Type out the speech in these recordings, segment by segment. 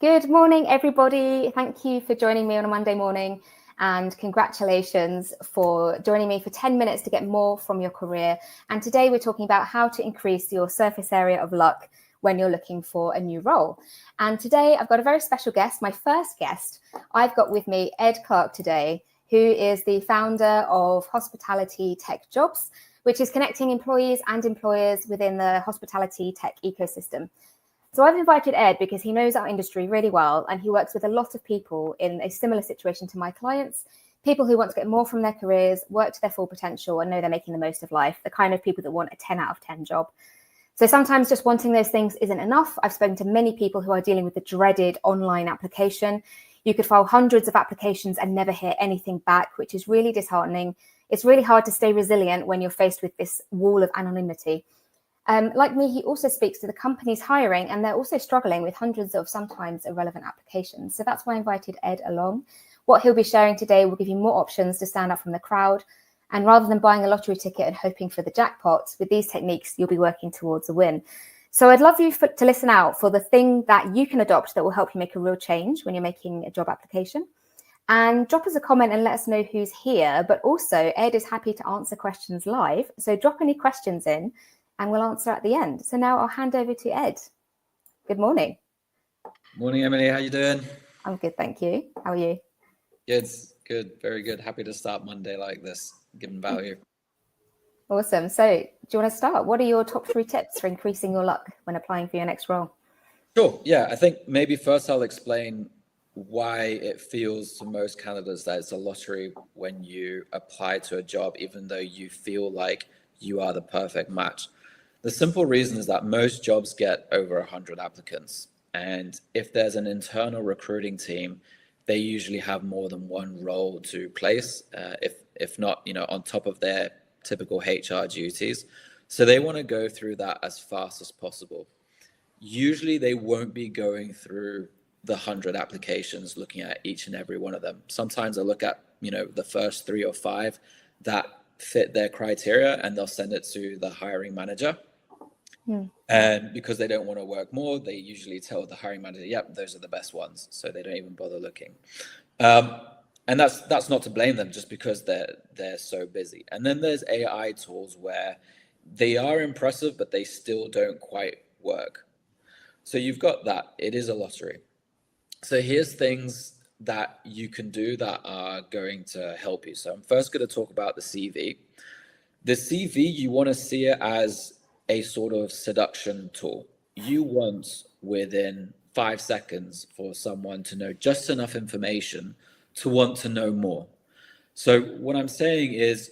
Good morning, everybody. Thank you for joining me on a Monday morning, and congratulations for joining me for 10 minutes to get more from your career. And today we're talking about how to increase your surface area of luck when you're looking for a new role. And today I've got a very special guest, my first guest. I've got with me Ed Clark today, who is the founder of Hospitality Tech Jobs, which is connecting employees and employers within the hospitality tech ecosystem. So I've invited Ed because he knows our industry really well, and he works with a lot of people in a similar situation to my clients, people who want to get more from their careers, work to their full potential, and know they're making the most of life, the kind of people that want a 10 out of 10 job. So sometimes just wanting those things isn't enough. I've spoken to many people who are dealing with the dreaded online application. You could file hundreds of applications and never hear anything back, which is really disheartening. It's really hard to stay resilient when you're faced with this wall of anonymity. Like me, he also speaks to the companies hiring, and they're also struggling with hundreds of sometimes irrelevant applications. So that's why I invited Ed along. What he'll be sharing today will give you more options to stand out from the crowd. And rather than buying a lottery ticket and hoping for the jackpot, with these techniques, you'll be working towards a win. So I'd love you to listen out for the thing that you can adopt that will help you make a real change when you're making a job application. And drop us a comment and let us know who's here. But also, Ed is happy to answer questions live. So drop any questions in, and we'll answer at the end. So now I'll hand over to Ed. Good morning. Morning, Emily. How you doing? I'm good, thank you. How are you? Good, very good. Happy to start Monday like this, giving value. Awesome. So do you want to start? What are your top 3 tips for increasing your luck when applying for your next role? Sure. Yeah, I think maybe first I'll explain why it feels to most candidates that it's a lottery when you apply to a job, even though you feel like you are the perfect match. The simple reason is that most jobs get over 100 applicants. And if there's an internal recruiting team, they usually have more than one role to place, if not, on top of their typical HR duties. So they want to go through that as fast as possible. Usually they won't be going through the 100 applications, looking at each and every one of them. Sometimes I look at, the first 3 or 5 that fit their criteria, and they'll send it to the hiring manager. And because they don't want to work more, they usually tell the hiring manager, yep, those are the best ones. So they don't even bother looking. And that's not to blame them, just because they're so busy. And then there's AI tools where they are impressive, but they still don't quite work. So you've got that. It is a lottery. So here's things that you can do that are going to help you. So I'm first going to talk about the CV. The CV, you want to see it as a sort of seduction tool. You want within 5 seconds for someone to know just enough information to want to know more. So what I'm saying is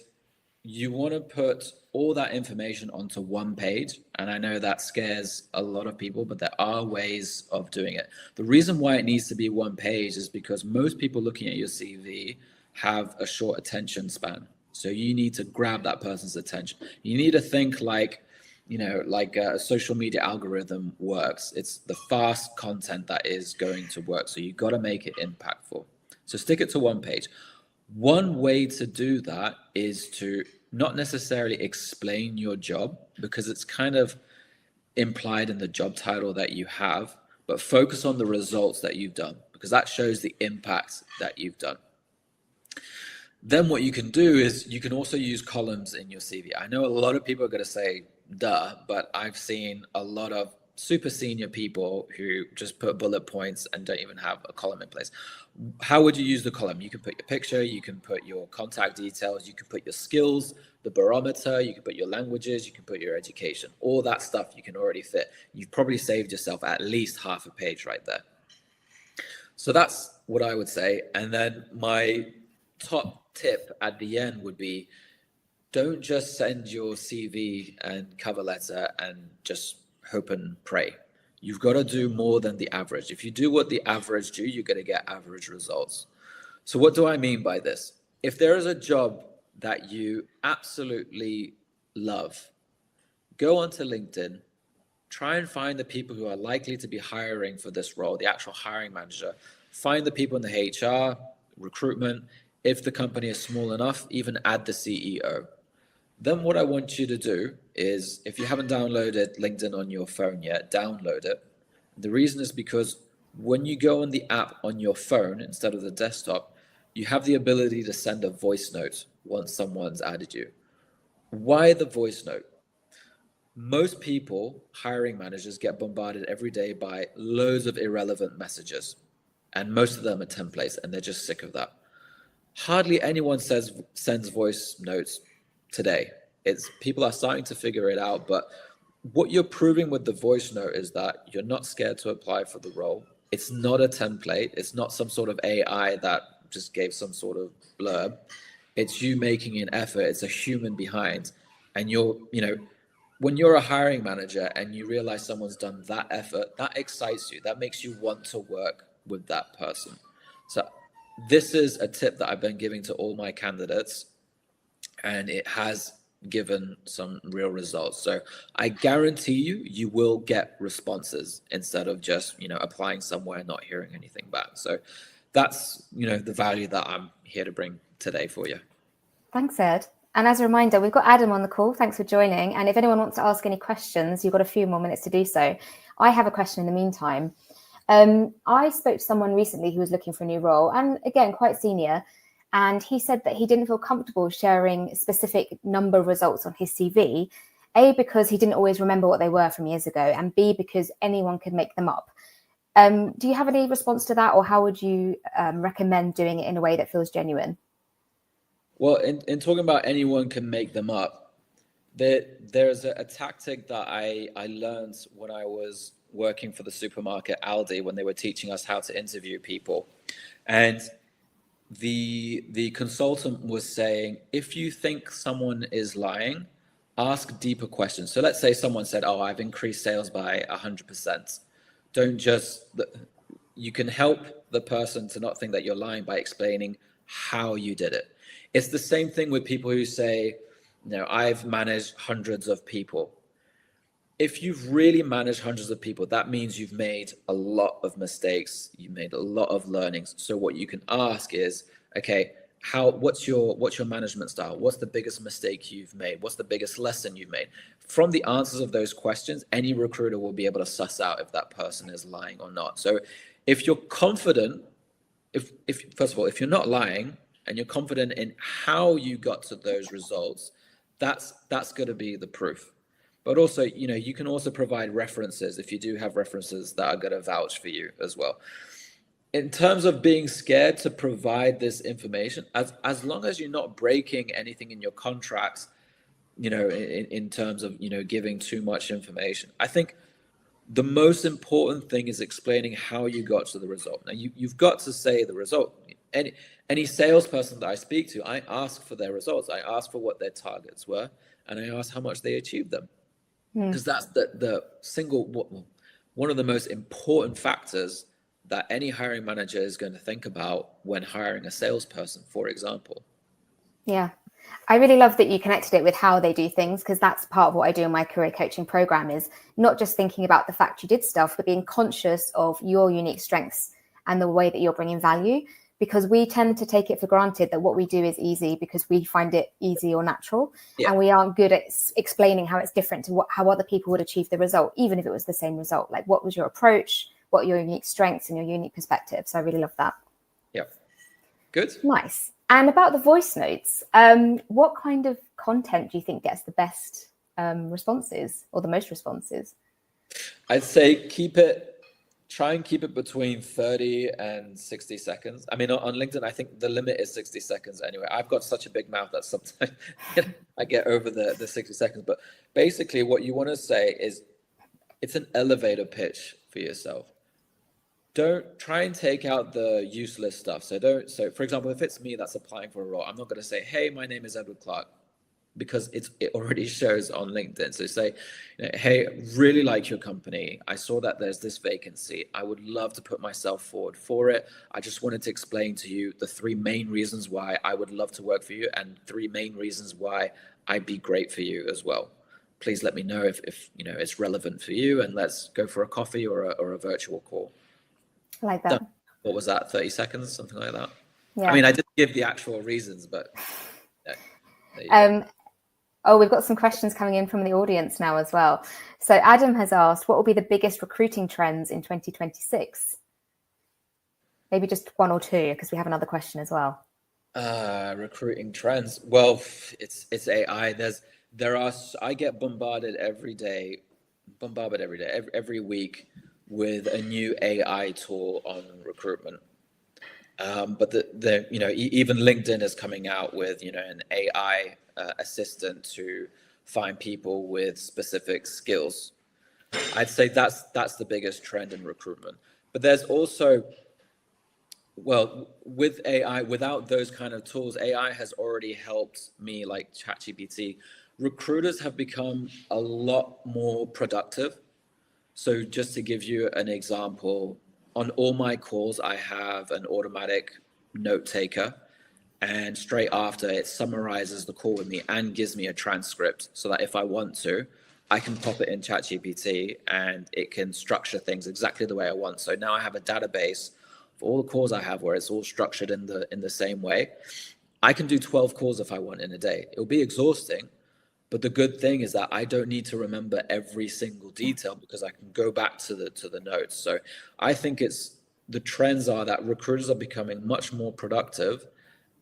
you want to put all that information onto one page. And I know that scares a lot of people, but there are ways of doing it. The reason why it needs to be one page is because most people looking at your CV have a short attention span. So you need to grab that person's attention. You need to think like a social media algorithm works. It's the fast content that is going to work. So you got to make it impactful. So stick it to one page. One way to do that is to not necessarily explain your job, because it's kind of implied in the job title that you have, but focus on the results that you've done, because that shows the impact that you've done. Then what you can do is you can also use columns in your CV. I know a lot of people are going to say, duh, but I've seen a lot of super senior people who just put bullet points and don't even have a column in place. How would you use the column? You can put your picture, you can put your contact details, you can put your skills, the barometer, you can put your languages, you can put your education. All that stuff you can already fit. You've probably saved yourself at least half a page right there. So that's what I would say. And then my top tip at the end would be, don't just send your CV and cover letter and just hope and pray. You've got to do more than the average. If you do what the average do, you're going to get average results. So what do I mean by this? If there is a job that you absolutely love, go onto LinkedIn, try and find the people who are likely to be hiring for this role, the actual hiring manager. Find the people in the HR, recruitment. If the company is small enough, even add the CEO. Then what I want you to do is, if you haven't downloaded LinkedIn on your phone yet, download it. The reason is because when you go on the app on your phone instead of the desktop, you have the ability to send a voice note once someone's added you. Why the voice note? Most people, hiring managers, get bombarded every day by loads of irrelevant messages, and most of them are templates, and they're just sick of that. Hardly anyone sends voice notes today. It's people are starting to figure it out, but what you're proving with the voice note is that you're not scared to apply for the role. It's not a template. It's not some sort of AI that just gave some sort of blurb. It's you making an effort. It's a human behind, and when you're a hiring manager and you realize someone's done that effort, that excites you. That makes you want to work with that person. So this is a tip that I've been giving to all my candidates, and it has given some real results. So I guarantee you will get responses instead of just, applying somewhere and not hearing anything back. So that's, the value that I'm here to bring today for you. Thanks, Ed. And as a reminder, we've got Adam on the call. Thanks for joining. And if anyone wants to ask any questions, you've got a few more minutes to do so. I have a question in the meantime. I spoke to someone recently who was looking for a new role, and again, quite senior. And he said that he didn't feel comfortable sharing specific number of results on his CV, A, because he didn't always remember what they were from years ago, and B, because anyone could make them up. Do you have any response to that, or how would you recommend doing it in a way that feels genuine? Well, in talking about anyone can make them up, there's a tactic that I learned when I was working for the supermarket Aldi, when they were teaching us how to interview people. And the consultant was saying, if you think someone is lying, ask deeper questions. So let's say someone said, oh, I've increased sales by 100%. Don't just, you can help the person to not think that you're lying by explaining how you did it. It's the same thing with people who say, I've managed hundreds of people. If you've really managed hundreds of people, that means you've made a lot of mistakes. You've made a lot of learnings. So what you can ask is, okay, what's your management style? What's the biggest mistake you've made? What's the biggest lesson you've made? From the answers of those questions, any recruiter will be able to suss out if that person is lying or not. So if you're confident, if first of all, if you're not lying, and you're confident in how you got to those results, that's going to be the proof. But also, you can also provide references if you do have references that are going to vouch for you as well. In terms of being scared to provide this information, as long as you're not breaking anything in your contracts, in terms of, giving too much information, I think the most important thing is explaining how you got to the result. Now, you've got to say the result. Any salesperson that I speak to, I ask for their results. I ask for what their targets were, and I ask how much they achieved them. Because that's the one of the most important factors that any hiring manager is going to think about when hiring a salesperson, for example. Yeah. I really love that you connected it with how they do things, because that's part of what I do in my career coaching program, is not just thinking about the fact you did stuff, but being conscious of your unique strengths and the way that you're bringing value, because we tend to take it for granted that what we do is easy because we find it easy or natural. Yeah. And we aren't good at explaining how it's different to how other people would achieve the result, even if it was the same result. Like, what was your approach, what are your unique strengths and your unique perspective? So I really love that. Yeah. Good. Nice. And about the voice notes, what kind of content do you think gets the best responses or the most responses? I'd say try and keep it between 30 and 60 seconds. I mean, on LinkedIn, I think the limit is 60 seconds anyway. I've got such a big mouth that sometimes I get over the 60 seconds. But basically what you want to say is, it's an elevator pitch for yourself. Don't try and take out the useless stuff. So for example, if it's me that's applying for a role, I'm not going to say, hey, my name is Edward Clark, because it already shows on LinkedIn. So say, hey, really like your company. I saw that there's this vacancy. I would love to put myself forward for it. I just wanted to explain to you the 3 main reasons why I would love to work for you, and 3 main reasons why I'd be great for you as well. Please let me know if it's relevant for you, and let's go for a coffee or a virtual call. Like that. What was that? 30 seconds, something like that. Yeah. I mean, I didn't give the actual reasons, but. Oh, we've got some questions coming in from the audience now as well. So Adam has asked, what will be the biggest recruiting trends in 2026? Maybe just one or two, because we have another question as well. Recruiting trends. Well, it's AI. I get bombarded every week with a new AI tool on recruitment. But even LinkedIn is coming out with an AI assistant to find people with specific skills. I'd say that's the biggest trend in recruitment. But there's also, well, with AI, without those kind of tools, AI has already helped me, like ChatGPT. Recruiters have become a lot more productive. So just to give you an example, on all my calls, I have an automatic note taker, and straight after it summarizes the call with me and gives me a transcript so that if I want to, I can pop it in ChatGPT and it can structure things exactly the way I want. So now I have a database for all the calls I have where it's all structured in the same way. I can do 12 calls if I want in a day. It'll be exhausting, but the good thing is that I don't need to remember every single detail because I can go back to the notes. So I think the trends are that recruiters are becoming much more productive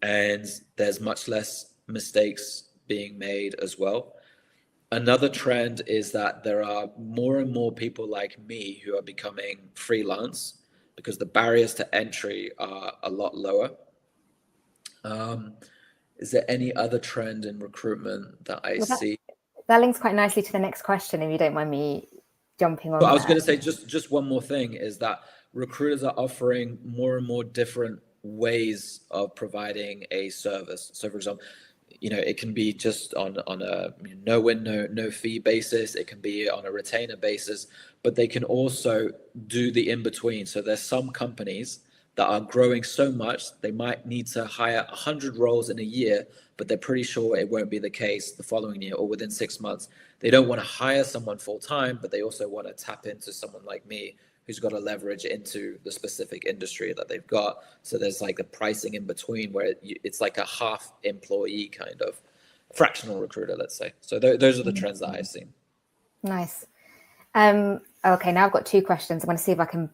and there's much less mistakes being made as well. Another trend is that there are more and more people like me who are becoming freelance because the barriers to entry are a lot lower. Is there any other trend in recruitment that I see? That links quite nicely to the next question, if you don't mind me jumping on. So I was going to say just one more thing is that recruiters are offering more and more different ways of providing a service. So, for example, it can be just on a no win, no fee basis. It can be on a retainer basis, but they can also do the in between. So there's some companies that are growing so much, they might need to hire 100 roles in a year, but they're pretty sure it won't be the case the following year or within 6 months. They don't want to hire someone full time, but they also want to tap into someone like me who's got to leverage into the specific industry that they've got. So there's like a pricing in between where it's like a half employee kind of fractional recruiter, let's say. So those are the trends that I've seen. Nice. Okay, now I've got two questions. I'm going to see if I can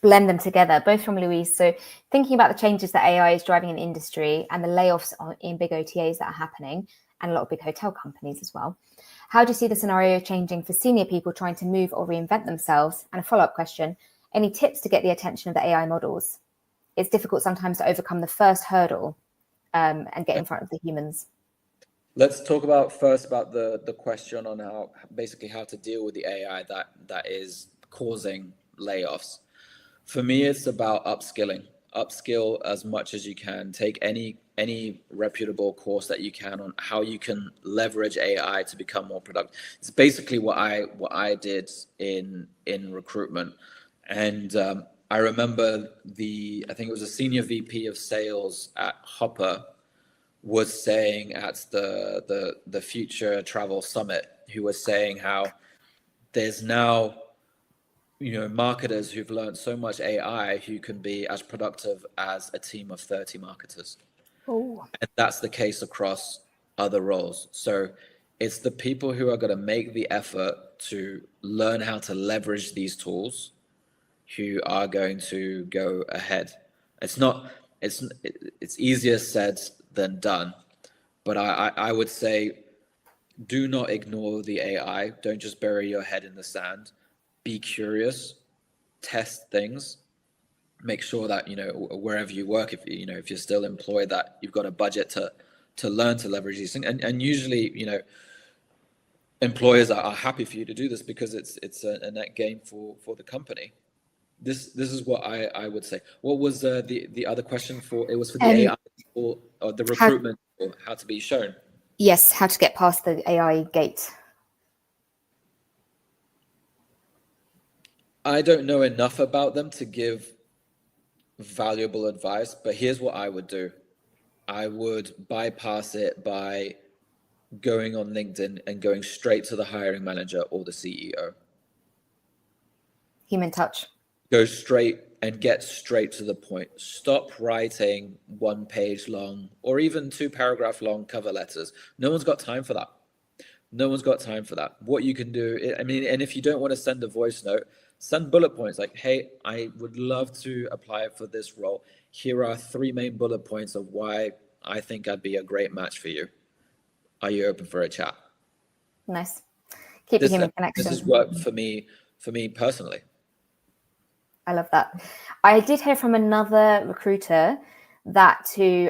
blend them together, both from Louise. So thinking about the changes that AI is driving in the industry and the layoffs in big OTAs that are happening and a lot of big hotel companies as well, how do you see the scenario changing for senior people trying to move or reinvent themselves? And a follow-up question, any tips to get the attention of the AI models? It's difficult sometimes to overcome the first hurdle and get in front of the humans. Let's talk first about the question on how to deal with the AI that is causing layoffs. For me, it's about upskilling. Upskill as much as you can. Take any reputable course that you can on how you can leverage AI to become more productive. It's basically what I did in recruitment. And I remember I think it was a senior VP of sales at Hopper was saying at the Future Travel Summit, who was saying how there's now marketers who've learned so much AI who can be as productive as a team of 30 marketers. Oh. And that's the case across other roles. So it's the people who are going to make the effort to learn how to leverage these tools who are going to go ahead. It's easier said than done, but I would say do not ignore the AI. Don't just bury your head in the sand. Be curious, test things, make sure that wherever you work, if you're still employed, that you've got a budget to learn to leverage these things. And usually employers are happy for you to do this because it's a net gain for the company. This is what I would say. What was the other question for? It was for the AI or the recruitment or how to be shown. Yes, how to get past the AI gate. I don't know enough about them to give valuable advice, but here's what I would do. I would bypass it by going on LinkedIn and going straight to the hiring manager or the CEO. Human touch. Go straight and get straight to the point. Stop writing 1 page long or even 2 paragraph long cover letters. No one's got time for that. No one's got time for that. What you can do, and if you don't want to send a voice note, send bullet points like, hey, I would love to apply for this role. Here are 3 main bullet points of why I think I'd be a great match for you. Are you open for a chat? Nice. Keep the human connection. This has worked for me personally. I love that. I did hear from another recruiter that to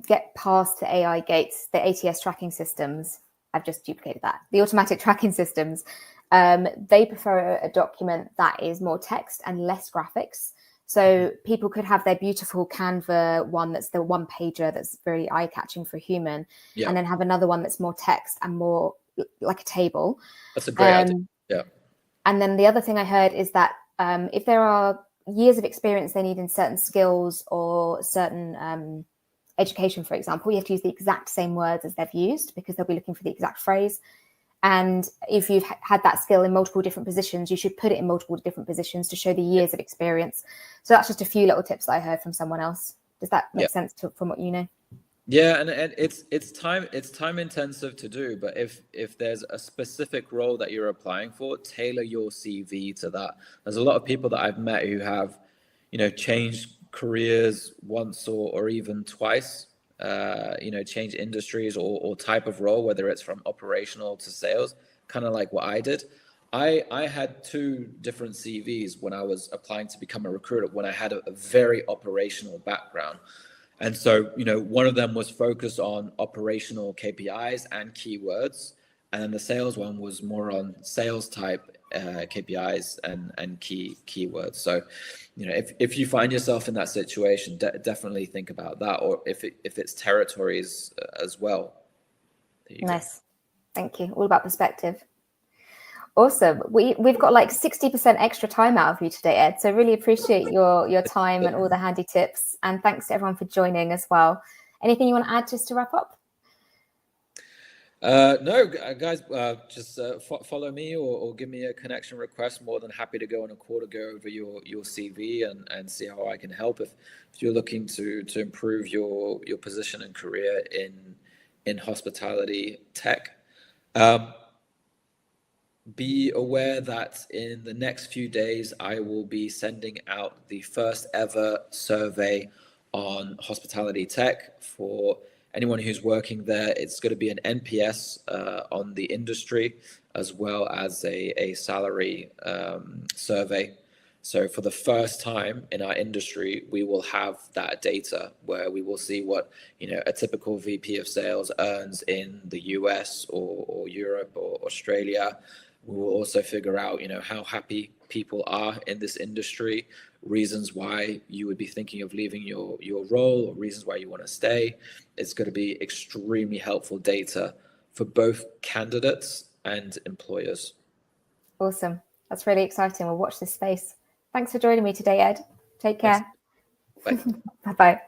get past the AI gates, the ATS tracking systems, I've just duplicated that, the automatic tracking systems, they prefer a document that is more text and less graphics. So people could have their beautiful Canva one that's the one pager that's very eye-catching for a human, and then have another one that's more text and more like a table. That's a great idea. Yeah. And then the other thing I heard is that if there are years of experience they need in certain skills or certain education, for example, you have to use the exact same words as they've used because they'll be looking for the exact phrase. And if you've had that skill in multiple different positions, you should put it in multiple different positions to show the years of experience. So that's just a few little tips that I heard from someone else. Does that make sense from what you know? Yeah, and it's time intensive to do, but if there's a specific role that you're applying for, tailor your CV to that. There's a lot of people that I've met who have, changed careers once or even twice, change industries or type of role, whether it's from operational to sales, kind of like what I did. I had 2 different CVs when I was applying to become a recruiter, when I had a very operational background. And so, one of them was focused on operational KPIs and keywords. And then the sales one was more on sales type KPIs and keywords. So, if you find yourself in that situation, definitely think about that. Or if it's territories as well. Nice. Thank you. All about perspective. Awesome. We've got like 60% extra time out of you today, Ed. So really appreciate your time and all the handy tips. And thanks to everyone for joining as well. Anything you want to add just to wrap up? No, guys, just follow me or give me a connection request. More than happy to go on a call to go over your CV and see how I can help. If you're looking to improve your position and career in hospitality tech. Be aware that in the next few days, I will be sending out the first ever survey on hospitality tech for anyone who's working there. It's going to be an NPS on the industry, as well as a salary survey. So for the first time in our industry, we will have that data where we will see what a typical VP of sales earns in the US or Europe or Australia. We will also figure out, how happy people are in this industry, reasons why you would be thinking of leaving your role, or reasons why you want to stay. It's going to be extremely helpful data for both candidates and employers. Awesome. That's really exciting. We'll watch this space. Thanks for joining me today, Ed. Take care. Bye. Bye-bye.